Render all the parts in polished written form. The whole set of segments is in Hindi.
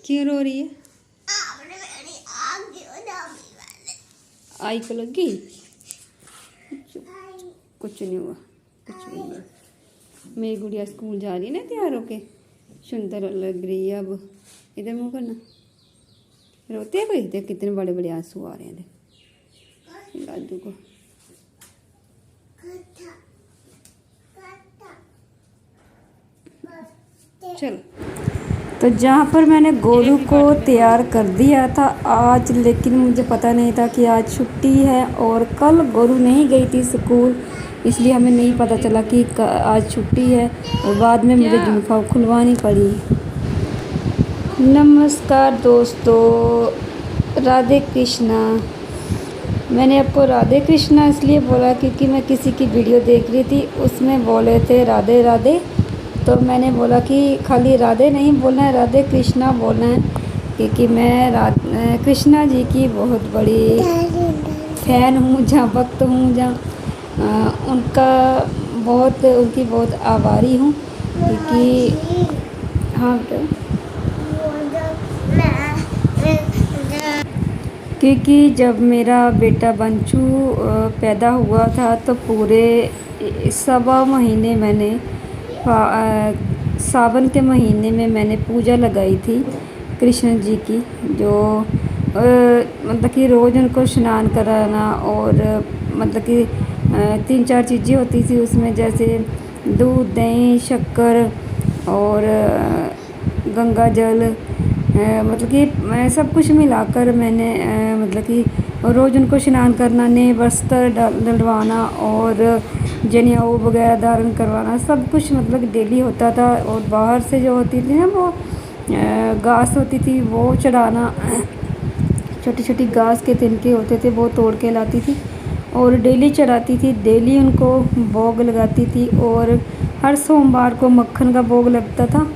क्यों रो रही है? आई को लगी? कुछ नहीं हुआ, कुछ भी नहीं। मेरी गुड़िया स्कूल जा रही है ना तैयार होके, सुंदर लग रही है। अब इधर मुँह करना। रोते हैं कोई? देख कितने बड़े बड़े आंसू आ रहे हैं देख लाडू को। चलो, तो जहाँ पर मैंने गोलू को तैयार कर दिया था आज, लेकिन मुझे पता नहीं था कि आज छुट्टी है और कल गोलू नहीं गई थी स्कूल, इसलिए हमें नहीं पता चला कि आज छुट्टी है और बाद में मुझे यूनिफॉर्म खुलवानी पड़ी। नमस्कार दोस्तों, राधे कृष्णा। मैंने आपको राधे कृष्णा इसलिए बोला क्योंकि मैं किसी की वीडियो देख रही थी, उसमें बोले थे राधे राधे, तो मैंने बोला कि खाली राधे नहीं बोलना है, राधे कृष्णा बोलना है, क्योंकि मैं कृष्णा जी की बहुत बड़ी फ़ैन हूँ, जहाँ भक्त हूँ, जहाँ उनकी बहुत आभारी हूँ, क्योंकि हाँ क्योंकि जब मेरा बेटा बंचू पैदा हुआ था तो पूरे 1.25 महीने मैंने सावन के महीने में मैंने पूजा लगाई थी कृष्ण जी की, जो मतलब कि रोज़ उनको स्नान कराना और मतलब कि 3-4 चीज़ें होती थी उसमें, जैसे दूध, दही, शक्कर और गंगा जल, मतलब कि सब कुछ मिलाकर मैंने मतलब कि रोज़ उनको स्नान करना, नए वस्त्र डलवाना और जनेऊ वगैरह धारण करवाना, सब कुछ मतलब डेली होता था। और बाहर से जो होती थी ना वो घास होती थी वो चढ़ाना, छोटी छोटी घास के तिनके होते थे वो तोड़ के लाती थी और डेली चढ़ाती थी, डेली उनको भोग लगाती थी। और हर सोमवार को मक्खन का भोग लगता था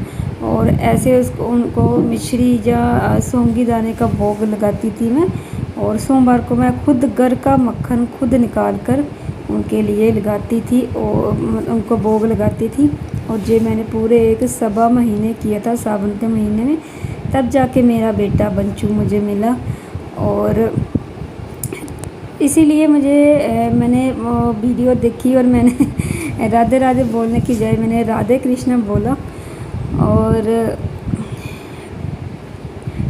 और ऐसे उनको मिश्री या सौंगी दाने का भोग लगाती थी मैं। और सोमवार को मैं खुद घर का मक्खन खुद निकाल कर उनके लिए लगाती थी और उनको भोग लगाती थी। और ये मैंने पूरे 1.25 महीने किया था सावन के महीने में, तब जाके मेरा बेटा बंचू मुझे मिला। और इसीलिए मैंने वीडियो देखी और मैंने राधे राधे बोलने की बजाय मैंने राधे कृष्ण बोला। और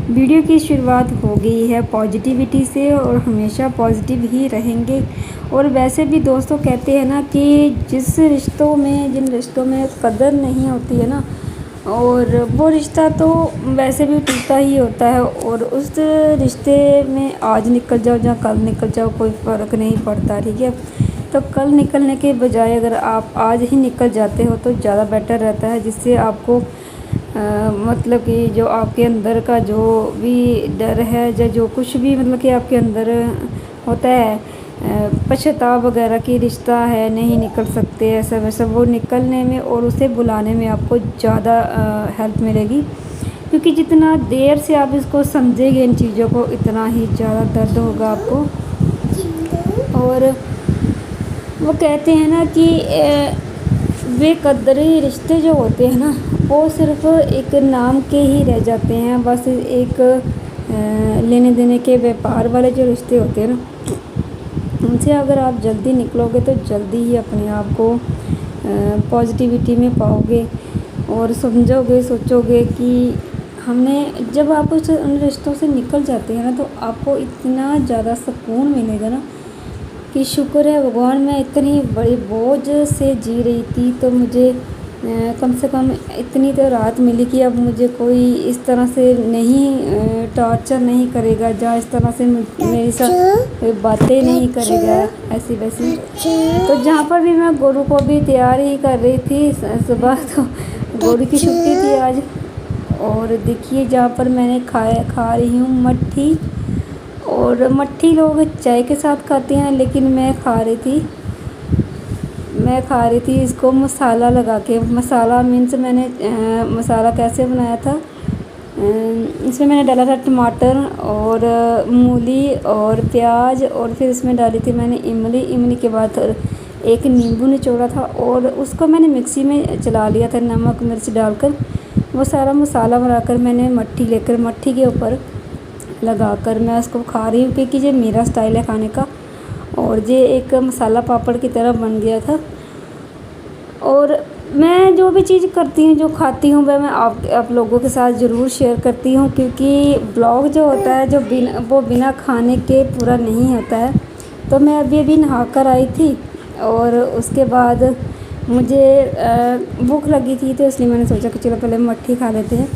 वीडियो की शुरुआत हो गई है पॉजिटिविटी से और हमेशा पॉजिटिव ही रहेंगे। और वैसे भी दोस्तों कहते हैं ना कि जिन रिश्तों में कदर नहीं होती है ना, और वो रिश्ता तो वैसे भी टूटा ही होता है। और उस रिश्ते में आज निकल जाओ या कल निकल जाओ कोई फ़र्क नहीं पड़ता, ठीक है। तो कल निकलने के बजाय अगर आप आज ही निकल जाते हो तो ज़्यादा बेटर रहता है, जिससे आपको मतलब कि जो आपके अंदर का जो भी डर है या जो कुछ भी मतलब कि आपके अंदर होता है पश्चाताप वगैरह की रिश्ता है नहीं निकल सकते ऐसा वैसा, वो निकलने में और उसे बुलाने में आपको ज़्यादा हेल्प मिलेगी। क्योंकि जितना देर से आप इसको समझेंगे इन चीज़ों को, इतना ही ज़्यादा दर्द होगा आपको। और वो कहते हैं ना कि बेकदरी रिश्ते जो होते हैं ना वो सिर्फ एक नाम के ही रह जाते हैं, बस एक लेने देने के व्यापार वाले जो रिश्ते होते हैं ना, उनसे अगर आप जल्दी निकलोगे तो जल्दी ही अपने आप को पॉजिटिविटी में पाओगे और समझोगे, सोचोगे कि जब आप उन रिश्तों से निकल जाते हैं ना तो आपको इतना ज़्यादा सुकून मिलेगा ना कि शुक्र है भगवान, मैं इतनी बड़ी बोझ से जी रही थी तो मुझे कम से कम इतनी तो राहत मिली कि अब मुझे कोई इस तरह से नहीं टॉर्चर नहीं करेगा, जहाँ इस तरह से मेरे साथ बातें नहीं करेगा ऐसी वैसी। तो जहाँ पर भी मैं गोलू को भी तैयार ही कर रही थी सुबह, तो गोलू की छुट्टी थी आज। और देखिए जहाँ पर मैंने खा रही हूँ मट्ठी, और मट्ठी लोग चाय के साथ खाते हैं, लेकिन मैं खा रही थी इसको मसाला लगा के। मसाला मीन्स मैंने मसाला कैसे बनाया था, इसमें मैंने डाला था टमाटर और मूली और प्याज, और फिर इसमें डाली थी मैंने इमली के बाद एक नींबू निचोड़ा था और उसको मैंने मिक्सी में चला लिया था नमक मिर्च डालकर। वो सारा मसाला बनाकर मैंने मट्ठी लेकर मट्ठी के ऊपर लगाकर मैं उसको खा रही हूँ, क्योंकि ये मेरा स्टाइल है खाने का। और ये एक मसाला पापड़ की तरह बन गया था। और मैं जो भी चीज़ करती हूँ, जो खाती हूँ, वह मैं आप लोगों के साथ ज़रूर शेयर करती हूँ, क्योंकि ब्लॉग जो होता है वो बिना खाने के पूरा नहीं होता है। तो मैं अभी नहा कर आई थी और उसके बाद मुझे भूख लगी थी, तो इसलिए मैंने सोचा कि चलो पहले मट्ठी खा लेते हैं।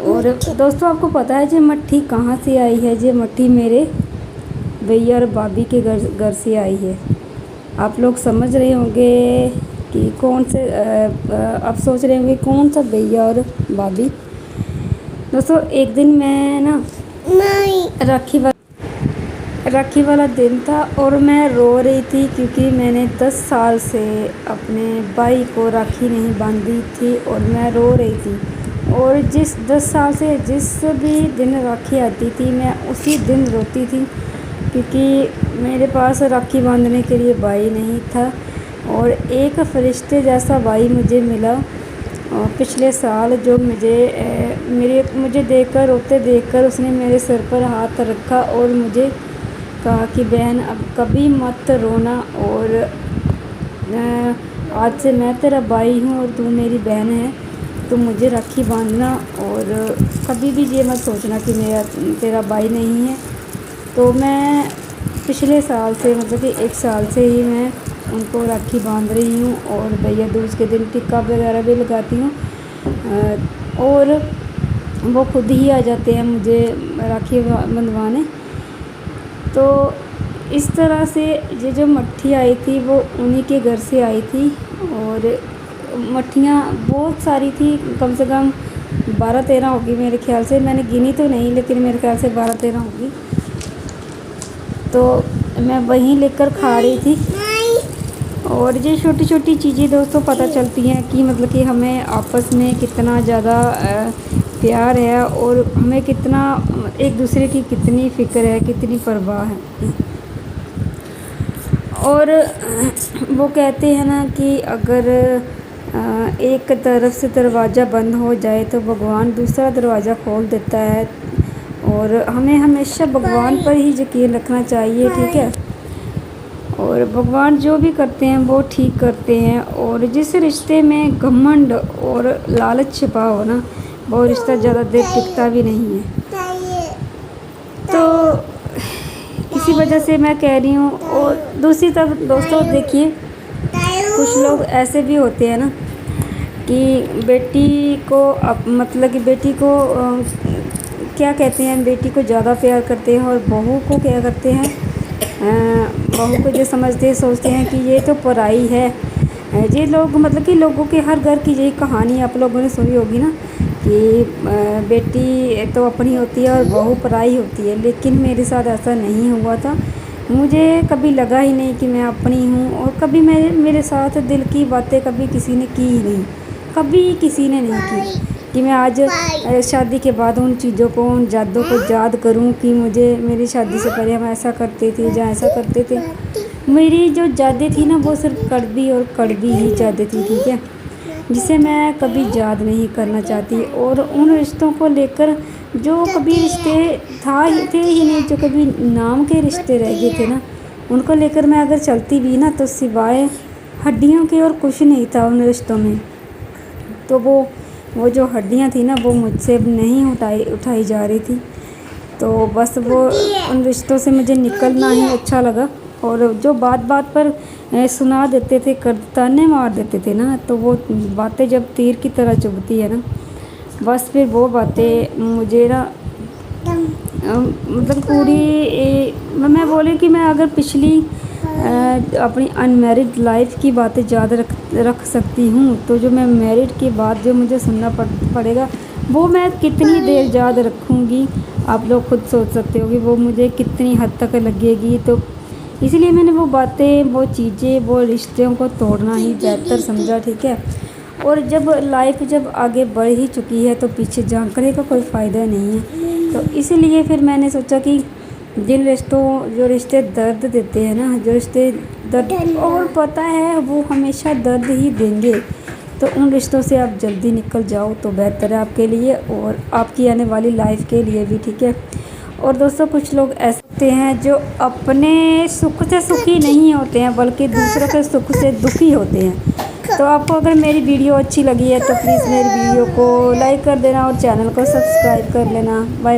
और दोस्तों, आपको पता है ये मट्ठी कहाँ से आई है? ये मट्ठी मेरे भैया और भाभी के घर से आई है। आप लोग समझ रहे होंगे कि कौन से आप सोच रहे होंगे कौन सा भैया और भाभी। दोस्तों, एक दिन मैं ना राखी वाला दिन था और मैं रो रही थी, क्योंकि मैंने 10 साल से अपने भाई को राखी नहीं बांधी थी और मैं रो रही थी। और जिस 10 साल से जिस भी दिन राखी आती थी मैं उसी दिन रोती थी, क्योंकि मेरे पास राखी बांधने के लिए भाई नहीं था। और एक फरिश्ते जैसा भाई मुझे मिला पिछले साल, जो मुझे देखकर रोते देखकर उसने मेरे सर पर हाथ रखा और मुझे कहा कि बहन अब कभी मत रोना, और आज से मैं तेरा भाई हूँ और तू मेरी बहन है, तो मुझे राखी बांधना, और कभी भी ये मत सोचना कि मेरा तेरा भाई नहीं है। तो मैं पिछले साल से, मतलब कि 1 साल से ही मैं उनको राखी बांध रही हूँ और भैया दूज के दिन टिक्का वगैरह भी लगाती हूँ। और वो खुद ही आ जाते हैं मुझे राखी बंधवाने। तो इस तरह से ये जो मट्ठी आई थी वो उन्हीं के घर से आई थी। और मट्ठियाँ बहुत सारी थी, कम से कम 12-13 होगी मेरे ख्याल से। मैंने गिनी तो नहीं, लेकिन मेरे ख्याल से 12-13 होगी। तो मैं वहीं लेकर खा रही थी। और ये छोटी छोटी चीज़ें दोस्तों पता चलती हैं कि मतलब कि हमें आपस में कितना ज़्यादा प्यार है और हमें कितना एक दूसरे की कितनी फ़िक्र है, कितनी परवाह है। और वो कहते हैं ना कि अगर एक तरफ से दरवाज़ा बंद हो जाए तो भगवान दूसरा दरवाज़ा खोल देता है। और हमें हमेशा भगवान पर ही यकीन रखना चाहिए, ठीक है। और भगवान जो भी करते हैं वो ठीक करते हैं। और जिस रिश्ते में घमंड और लालच छिपा हो ना, वो रिश्ता ज़्यादा देर टिकता भी नहीं है। तो इसी वजह से मैं कह रही हूँ। और दूसरी तरफ दोस्तों देखिए, कुछ लोग ऐसे भी होते हैं ना कि बेटी को मतलब कि बेटी को क्या कहते हैं, बेटी को ज़्यादा प्यार करते हैं और बहू को क्या करते हैं, बहू को जो समझते हैं, सोचते हैं कि ये तो पराई है। ये लोग मतलब कि लोगों के हर घर की यही कहानी आप लोगों ने सुनी होगी ना कि बेटी तो अपनी होती है और बहू पराई होती है। लेकिन मेरे साथ ऐसा नहीं हुआ था। मुझे कभी लगा ही नहीं कि मैं अपनी हूँ, और कभी मेरे साथ दिल की बातें कभी किसी ने की ही नहीं, कभी किसी ने नहीं की कि मैं आज शादी के बाद उन चीज़ों को, उन यादों को याद करूं कि मुझे मेरी शादी से पहले हम ऐसा करते थे या ऐसा करते थे। मेरी जो यादें थी ना वो सिर्फ कड़वी और कड़वी ही यादें थी, ठीक है, जिसे मैं कभी याद नहीं करना चाहती। और उन रिश्तों को लेकर जो कभी रिश्ते थे ही नहीं, जो कभी नाम के रिश्ते रह गए थे ना, उनको लेकर मैं अगर चलती भी ना तो सिवाय हड्डियों के और कुछ नहीं था उन रिश्तों में। तो वो जो हड्डियाँ थी ना वो मुझसे अब नहीं उठाई जा रही थी। तो बस वो उन रिश्तों से मुझे निकलना ही अच्छा लगा। और जो बात बात पर सुना देते थे, ताने मार देते थे ना, तो वो बातें जब तीर की तरह चुभती है ना, बस फिर वो बातें मुझे ना मतलब पूरी मैं बोली कि मैं अगर पिछली अपनी अनमैरिड लाइफ की बातें याद रख सकती हूँ, तो जो मैं मैरिड के बाद जो मुझे सुनना पड़ेगा वो मैं कितनी देर याद रखूँगी, आप लोग खुद सोच सकते हो कि वो मुझे कितनी हद तक लगेगी। तो इसलिए मैंने वो बातें, वो चीज़ें, वो रिश्तों को तोड़ना ही बेहतर समझा, ठीक है। और जब लाइफ जब आगे बढ़ ही चुकी है तो पीछे झांकने का कोई फ़ायदा नहीं है। तो इसीलिए फिर मैंने सोचा कि जिन रिश्तों, जो रिश्ते दर्द देते हैं ना, जो रिश्ते दर्द, और पता है वो हमेशा दर्द ही देंगे, तो उन रिश्तों से आप जल्दी निकल जाओ तो बेहतर है आपके लिए और आपकी आने वाली लाइफ के लिए भी, ठीक है। और दोस्तों कुछ लोग ऐसे होते हैं जो अपने सुख से सुखी नहीं होते हैं बल्कि दूसरों के सुख से दुखी होते हैं। तो आपको अगर मेरी वीडियो अच्छी लगी है तो प्लीज़ मेरी वीडियो को लाइक कर देना और चैनल को सब्सक्राइब कर लेना। बाय।